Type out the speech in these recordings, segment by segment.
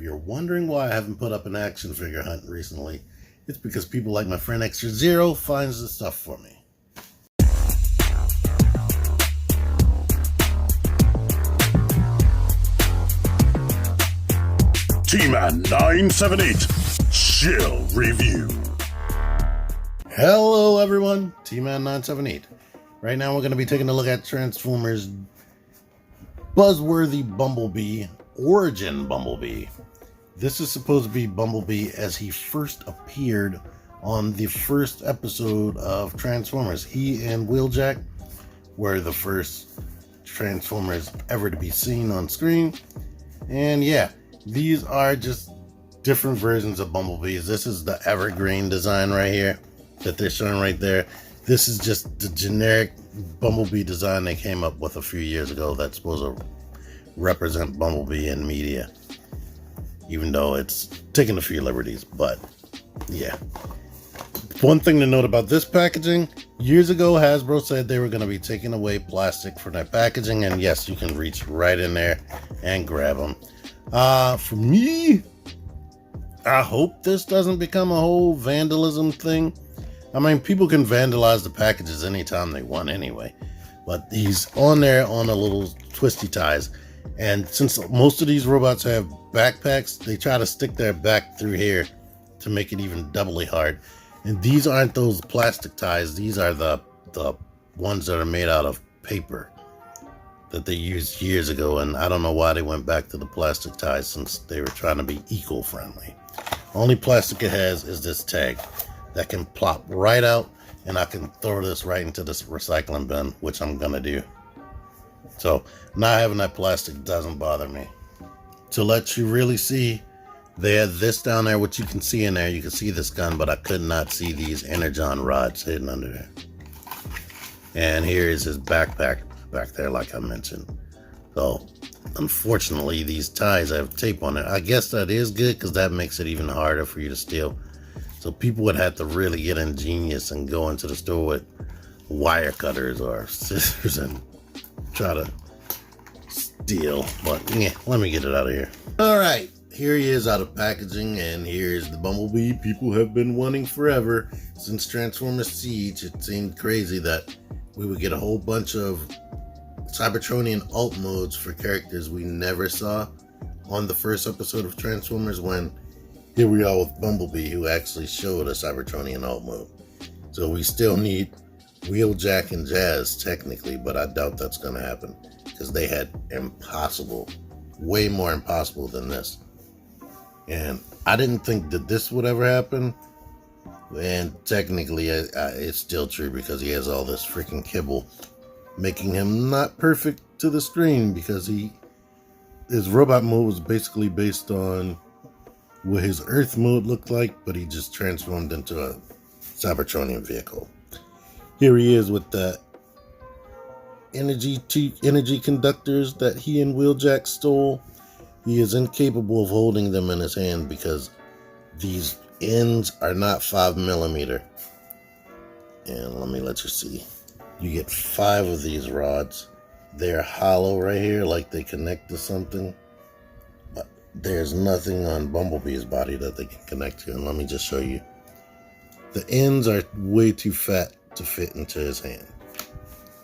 you're wondering why I haven't put up an action figure hunt recently, it's because people like my friend Extra Zero finds the stuff for me. T-Man 978 Chill Review. Hello everyone, T-Man 978. Right now we're going to be taking a look at Transformers Buzzworthy Bumblebee, Origin Bumblebee. This is supposed to be Bumblebee as he first appeared on the first episode of Transformers. He and Wheeljack were the first Transformers ever to be seen on screen. And yeah, these are just different versions of Bumblebees. This is the evergreen design right here that they're showing right there. This is just the generic Bumblebee design they came up with a few years ago that's supposed to represent Bumblebee in media. Even though it's taking a few liberties, but yeah. One thing to note about this packaging, years ago Hasbro said they were going to be taking away plastic from their packaging, and yes, you can reach right in there and grab them. For me, I hope this doesn't become a whole vandalism thing. I mean, people can vandalize the packages anytime they want anyway, but he's on there on a little twisty ties. And since most of these robots have backpacks, they try to stick their back through here to make it even doubly hard. And these aren't those plastic ties. These are the ones that are made out of paper that they used years ago. And I don't know why they went back to the plastic ties since they were trying to be eco-friendly. Only plastic it has is this tag that can plop right out, and I can throw this right into this recycling bin, which I'm gonna do. So not having that plastic doesn't bother me. To let you really see, they had this down there, which you can see in there. You can see this gun, but I could not see these energon rods hidden under there. And here is his backpack back there, like I mentioned. So unfortunately, these ties have tape on it. I guess that is good because that makes it even harder for you to steal. So people would have to really get ingenious and go into the store with wire cutters or scissors and try to steal. But yeah, let me get it out of here. All right, here he is out of packaging, and here's the Bumblebee people have been wanting forever. Since Transformers Siege, it seemed crazy that we would get a whole bunch of Cybertronian alt modes for characters we never saw on the first episode of Transformers, when here we are with Bumblebee, who actually showed a Cybertronian alt mode. So we still need Wheeljack and Jazz technically, but I doubt that's going to happen because they had impossible, way more impossible than this. And I didn't think that this would ever happen. And technically it's still true because he has all this freaking kibble, making him not perfect to the screen, because his robot mode was basically based on what his Earth mode looked like, but he just transformed into a Cybertronian vehicle. Here he is with the energy conductors that he and Wheeljack stole. He is incapable of holding them in his hand because these ends are not 5mm. And let me let you see. You get 5 of these rods. They're hollow right here, like they connect to something. But there's nothing on Bumblebee's body that they can connect to. And let me just show you. The ends are way too fat to fit into his hand.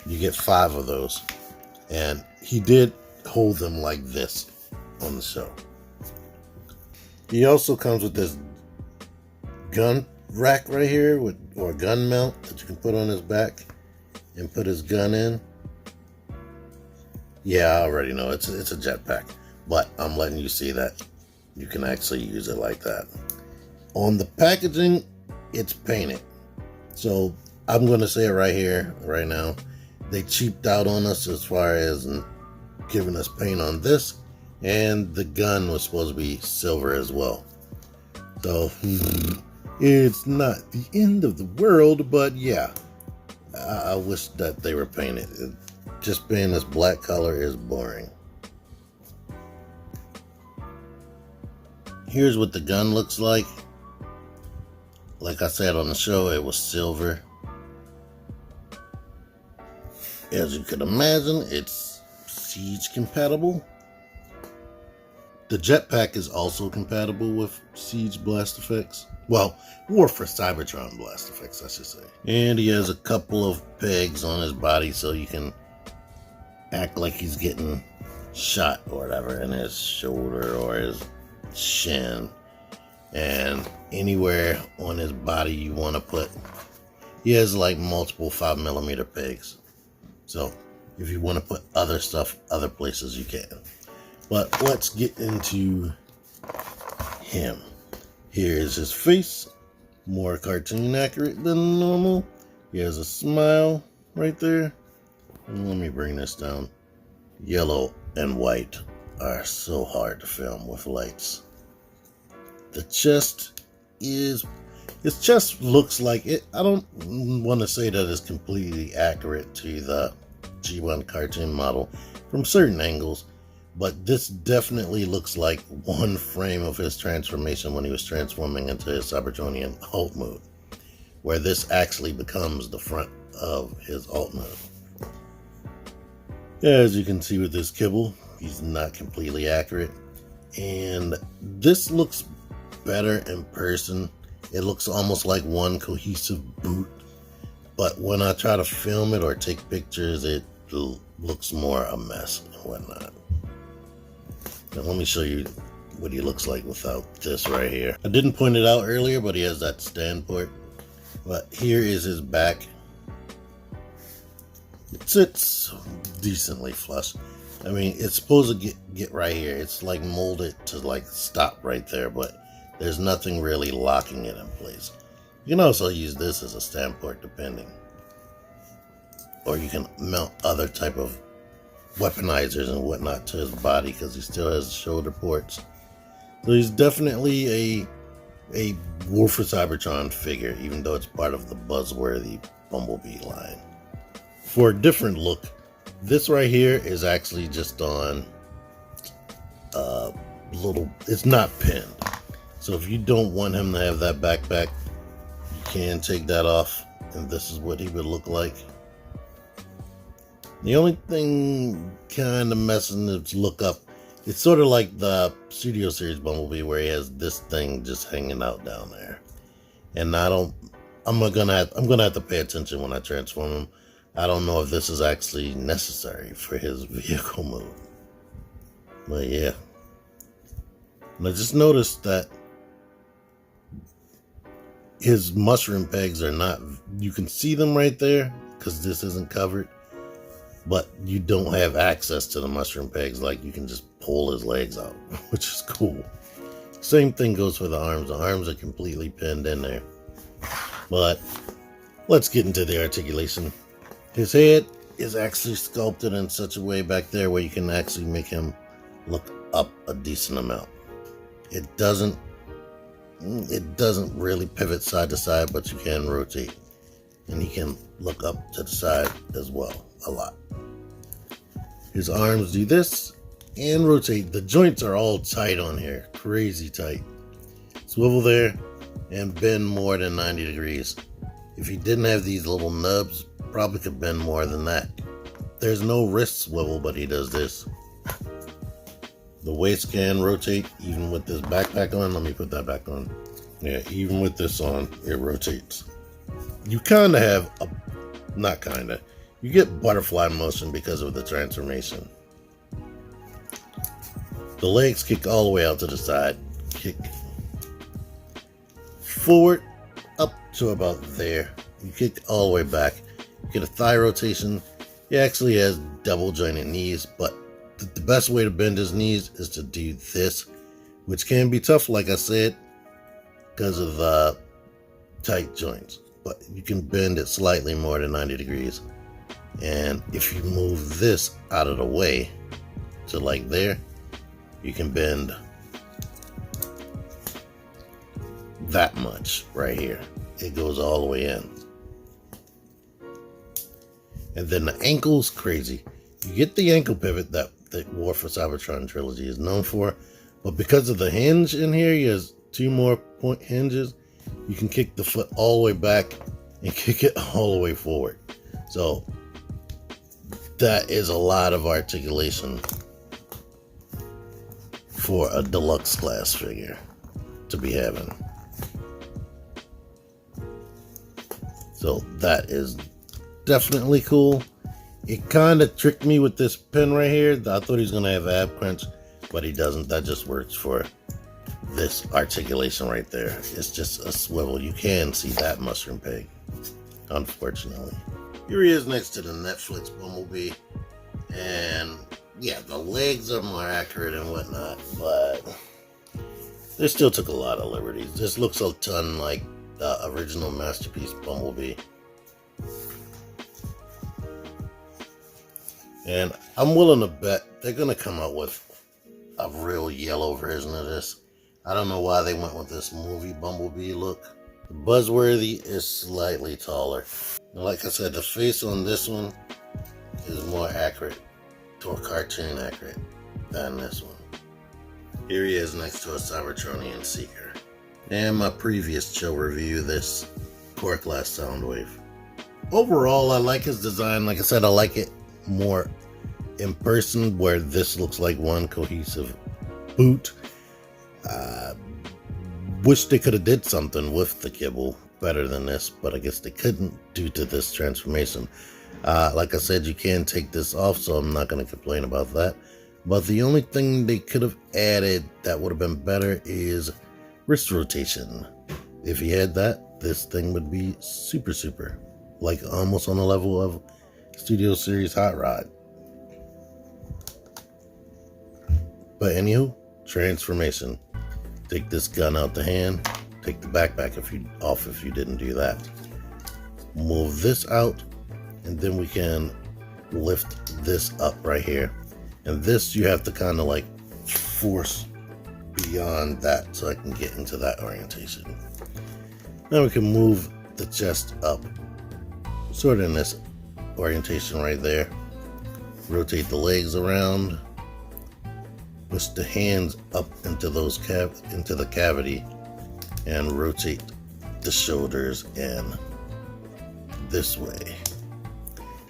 You get 5 of those. And he did hold them like this on the show. He also comes with this gun rack right here, or gun mount that you can put on his back and put his gun in. Yeah, I already know it's a jetpack, but I'm letting you see that you can actually use it like that. On the packaging, it's painted. So I'm going to say it right here, right now. They cheaped out on us as far as giving us paint on this, and the gun was supposed to be silver as well. So it's not the end of the world, but yeah, I wish that they were painted. Just being this black color is boring. Here's what the gun looks like. Like I said on the show, it was silver. As you can imagine, it's Siege compatible. The jetpack is also compatible with Siege blast effects. Well, War for Cybertron blast effects, I should say. And he has a couple of pegs on his body so you can act like he's getting shot or whatever in his shoulder or his shin. And anywhere on his body you want to put, he has like multiple 5mm pegs. So if you want to put other stuff other places, you can. But let's get into him. Here's his face, more cartoon accurate than normal. He has a smile right there. And let me bring this down. Yellow and white are so hard to film with lights. The chest is, his chest looks like it. I don't want to say that it's completely accurate to the G1 cartoon model from certain angles, but this definitely looks like one frame of his transformation when he was transforming into his Cybertronian alt mode, where this actually becomes the front of his alt mode. As you can see with this kibble, he's not completely accurate, and this looks better in person. It looks almost like one cohesive boot, but when I try to film it or take pictures, it looks more a mess and whatnot. Now let me show you what he looks like without this right here. I didn't point it out earlier, but he has that stand port. But here is his back. It sits decently flush. I mean, it's supposed to get right here. It's like molded to like stop right there, but there's nothing really locking it in place. You can also use this as a stand port depending. Or you can mount other type of weaponizers and whatnot to his body because he still has shoulder ports. So he's definitely a War for Cybertron figure, even though it's part of the Buzzworthy Bumblebee line. For a different look, this right here is actually just on it's not pinned. So if you don't want him to have that backpack, you can take that off, and this is what he would look like. The only thing kind of messing his look up, it's sort of like the Studio Series Bumblebee where he has this thing just hanging out down there. And I'm gonna have to pay attention when I transform him. I don't know if this is actually necessary for his vehicle mode. But yeah. And I just noticed that his mushroom pegs are not, you can see them right there because this isn't covered, but you don't have access to the mushroom pegs. Like you can just pull his legs out, which is cool. Same thing goes for the arms. The arms are completely pinned in there. But let's get into the articulation. His head is actually sculpted in such a way back there where you can actually make him look up a decent amount. It doesn't really pivot side to side, but you can rotate. And he can look up to the side as well, a lot. His arms do this and rotate. The joints are all tight on here, crazy tight. Swivel there and bend more than 90 degrees. If he didn't have these little nubs, probably could bend more than that. There's no wrist swivel, but he does this. The waist can rotate even with this backpack on. Let me put that back on. Yeah, even with this on, it rotates. You kind of have you get butterfly motion because of the transformation. The legs kick all the way out to the side, kick forward up to about there. You kick all the way back. You get a thigh rotation. He actually has double jointed knees, but the best way to bend his knees is to do this, which can be tough, like I said, because of tight joints. But you can bend it slightly more than 90 degrees. And if you move this out of the way to like there, you can bend that much right here. It goes all the way in. And then the ankle's crazy. You get the ankle pivot that the War for Cybertron trilogy is known for, but because of the hinge in here, he has 2 more point hinges. You can kick the foot all the way back and kick it all the way forward. So that is a lot of articulation for a deluxe class figure to be having. So that is definitely cool. It kind of tricked me with this pin right here. I thought he was going to have ab crunch, but he doesn't. That just works for this articulation right there. It's just a swivel. You can see that mushroom peg, unfortunately. Here he is next to the Netflix Bumblebee. And yeah, the legs are more accurate and whatnot, but they still took a lot of liberties. This looks a ton like the original Masterpiece Bumblebee. And I'm willing to bet they're going to come out with a real yellow version of this. I don't know why they went with this movie Bumblebee look. The Buzzworthy is slightly taller. And like I said, the face on this one is more accurate, to a cartoon accurate, than this one. Here he is next to a Cybertronian Seeker. And my previous chill review, this Core Class Soundwave. Overall, I like his design. Like I said, I like it more in person, where this looks like one cohesive boot. Wish they could have did something with the kibble better than this, but I guess they couldn't due to this transformation. Like I said, you can take this off, so I'm not going to complain about that. But the only thing they could have added that would have been better is wrist rotation. If he had that, this thing would be super, like almost on the level of Studio Series Hot Rod. But anywho, transformation. Take this gun out the hand. Take the backpack off if you didn't do that. Move this out, and then we can lift this up right here. And this you have to kind of like force beyond that so I can get into that orientation. Now we can move the chest up, sort of in this orientation right there. Rotate the legs around. Push the hands up into those into the cavity, and rotate the shoulders in this way.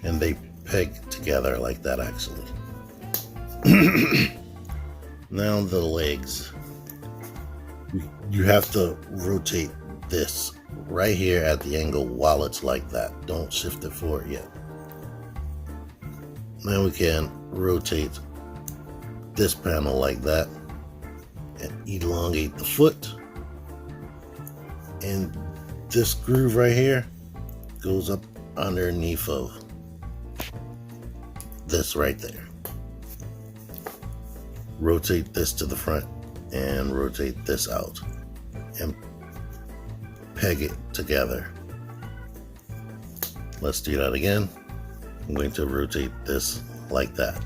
And they peg together like that, actually. Now the legs. You have to rotate this right here at the angle while it's like that. Don't shift it forward yet. Now we can rotate this panel like that and elongate the foot. And this groove right here goes up underneath of this right there. Rotate this to the front and rotate this out and peg it together. Let's do that again. I'm going to rotate this like that.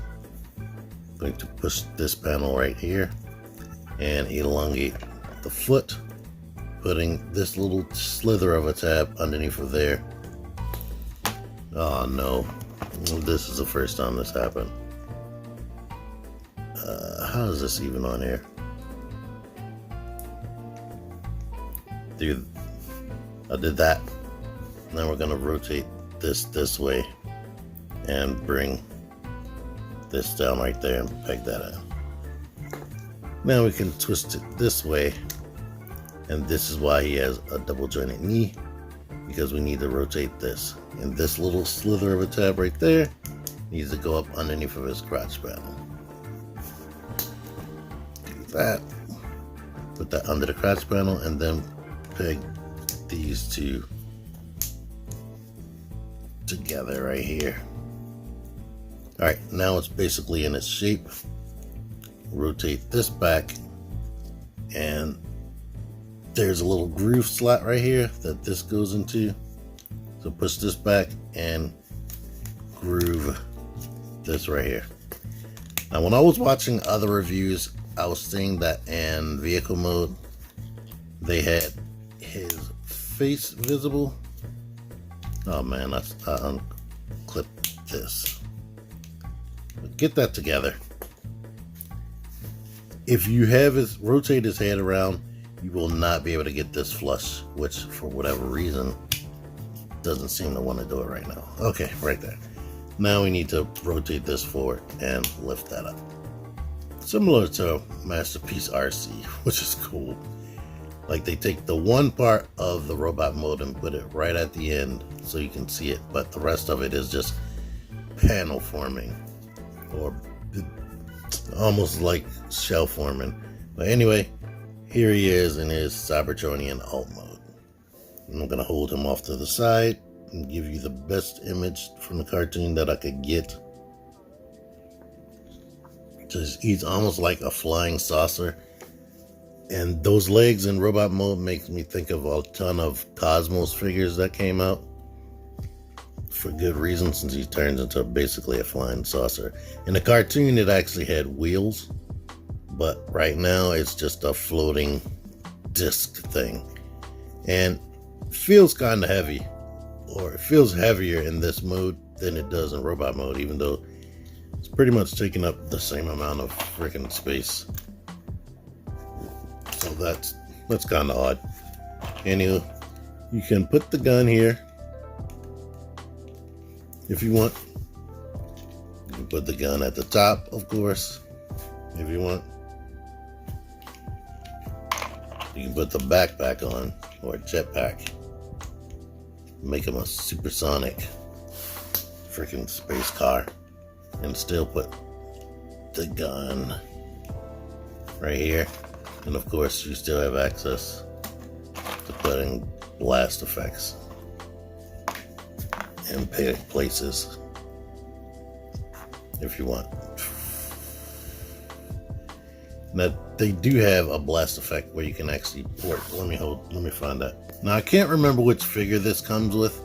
I'm going to push this panel right here and elongate the foot, putting this little slither of a tab underneath of there. Oh no, this is the first time this happened. How is this even on here? Dude, I did that. Now we're gonna rotate this way and bring this down right there and peg that in. Now we can twist it this way, and this is why he has a double jointed knee, because we need to rotate this. And this little slither of a tab right there needs to go up underneath of his crotch panel. Do that. Put that under the crotch panel, and then peg these two together right here. Alright, now it's basically in its shape. Rotate this back, and there's a little groove slot right here that this goes into. So push this back and groove this right here. Now when I was watching other reviews, I was seeing that in vehicle mode they had his face visible. Oh man, I unclipped this. But get that together. If you have his rotate his head around, you will not be able to get this flush, which for whatever reason doesn't seem to want to do it right now. Okay, right there. Now we need to rotate this forward and lift that up. Similar to Masterpiece RC, which is cool. Like they take the one part of the robot mode and put it right at the end so you can see it, but the rest of it is just panel forming, or almost like shell forming. But anyway, here he is in his Cybertronian alt mode. I'm gonna hold him off to the side and give you the best image from the cartoon that I could get. Just, he's almost like a flying saucer. And those legs in robot mode makes me think of a ton of Cosmos figures that came out. For good reason, since he turns into basically a flying saucer. In the cartoon, it actually had wheels. But right now, it's just a floating disc thing. And it feels kind of heavy. Or it feels heavier in this mode than it does in robot mode. Even though it's pretty much taking up the same amount of freaking space. So that's kind of odd. Anyway, you can put the gun here if you want. You can put the gun at the top, of course, if you want. You can put the backpack on, or a jetpack. Make him a supersonic freaking space car. And still put the gun right here. And of course, you still have access to putting blast effects in places if you want. Now, they do have a blast effect where you can actually port. Let me find that. Now, I can't remember which figure this comes with,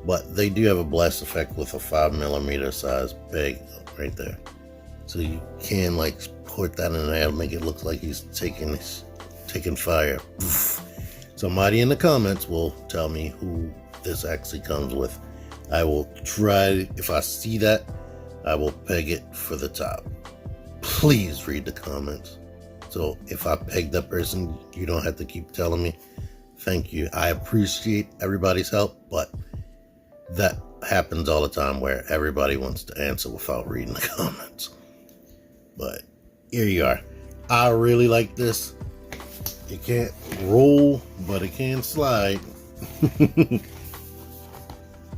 but they do have a blast effect with a 5mm size peg right there. So you can like put that in there and make it look like he's taking fire. Somebody in the comments will tell me who this actually comes with. I will try, if I see that, I will peg it for the top. Please read the comments. So if I peg that person, you don't have to keep telling me. Thank you. I appreciate everybody's help, but that happens all the time where everybody wants to answer without reading the comments. But here you are. I really like this. It can't roll, but it can slide.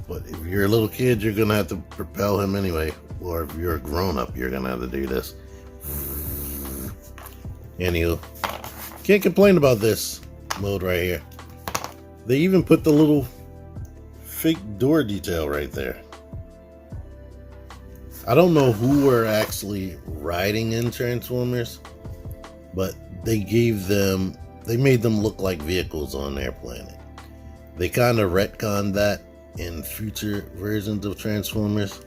But if you're a little kid, you're gonna have to propel him anyway. Or if you're a grown-up, you're gonna have to do this. Anywho, can't complain about this mode right here. They even put the little fake door detail right there. I don't know who were actually riding in Transformers, but they made them look like vehicles on their planet. They kind of retconned that in future versions of Transformers.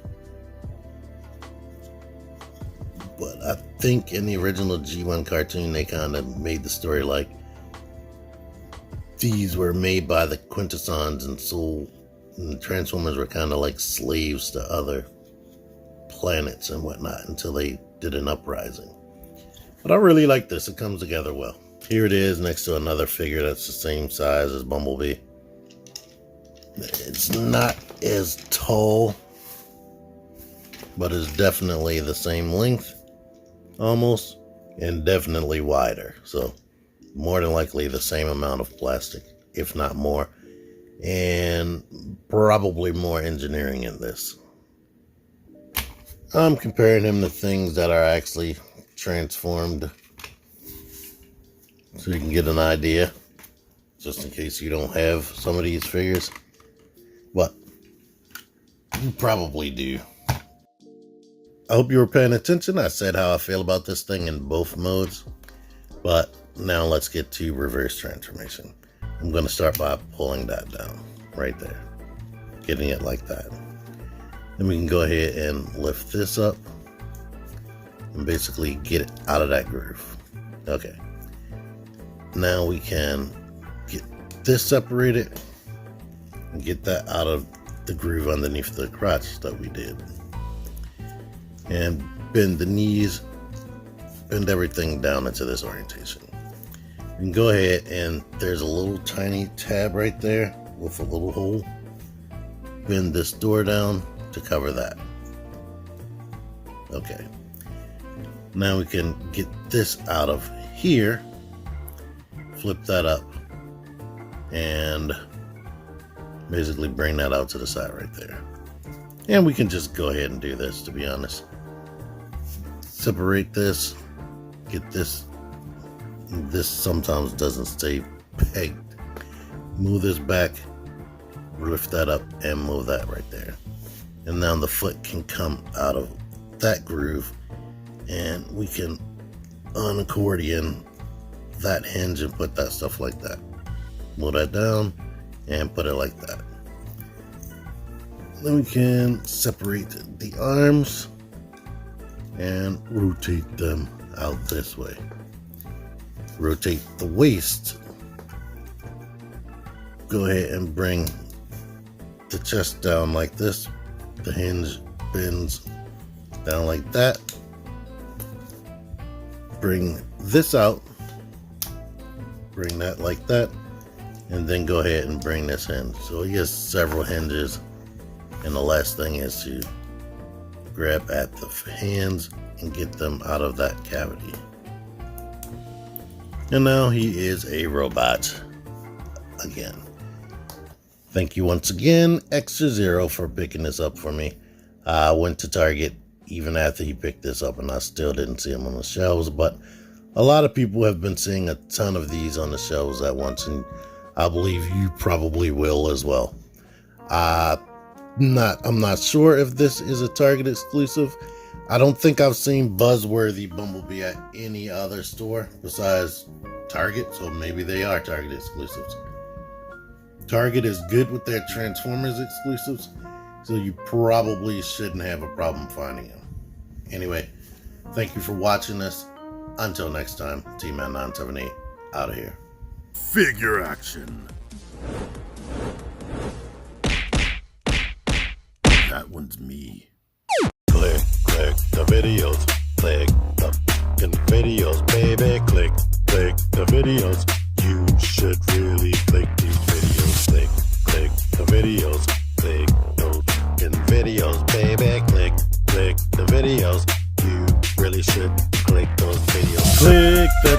But I think in the original G1 cartoon, they kind of made the story like these were made by the Quintessons and Soul, and the Transformers were kind of like slaves to other planets and whatnot until they did an uprising. But I really like this. It comes together well. Here it is next to another figure that's the same size as Bumblebee. It's not as tall, but it's definitely the same length, almost, and definitely wider. So more than likely the same amount of plastic, if not more, and probably more engineering in this. I'm comparing him to things that are actually transformed so you can get an idea, just in case you don't have some of these figures. But you probably do. I hope you were paying attention. I said how I feel about this thing in both modes. But now let's get to reverse transformation. I'm going to start by pulling that down right there. Getting it like that. Then we can go ahead and lift this up and basically get it out of that groove. Okay. Now we can get this separated and get that out of the groove underneath the crotch that we did. And bend the knees, bend everything down into this orientation. You can go ahead and there's a little tiny tab right there with a little hole. Bend this door down to cover that. Okay. Now we can get this out of here, flip that up, and basically bring that out to the side right there. And we can just go ahead and do this, to be honest. Separate this, get this. This sometimes doesn't stay pegged. Move this back, lift that up, and move that right there. And now the foot can come out of that groove, and we can unaccordion that hinge and put that stuff like that. Move that down and put it like that. Then we can separate the arms and rotate them out this way. Rotate the waist. Go ahead and bring the chest down like this. The hinge bends down like that. Bring this out. Bring that like that. And then go ahead and bring this in. So he has several hinges. And the last thing is to grab at the hands and get them out of that cavity. And now he is a robot again. Thank you once again, Extra Zero, for picking this up for me. I went to Target even after he picked this up, and I still didn't see him on the shelves, but a lot of people have been seeing a ton of these on the shelves at once, and I believe you probably will as well. I'm not sure if this is a Target exclusive. I don't think I've seen Buzzworthy Bumblebee at any other store besides Target, so maybe they are Target exclusives. Target is good with their Transformers exclusives, so you probably shouldn't have a problem finding them. Anyway, thank you for watching this. Until next time, T-Man978 out of here. Figure action. That one's me. Click the videos. Click the videos, baby. Click the videos. You should really click these videos. Click the videos. Click those videos, baby. Click the videos. You really should click those videos. Click the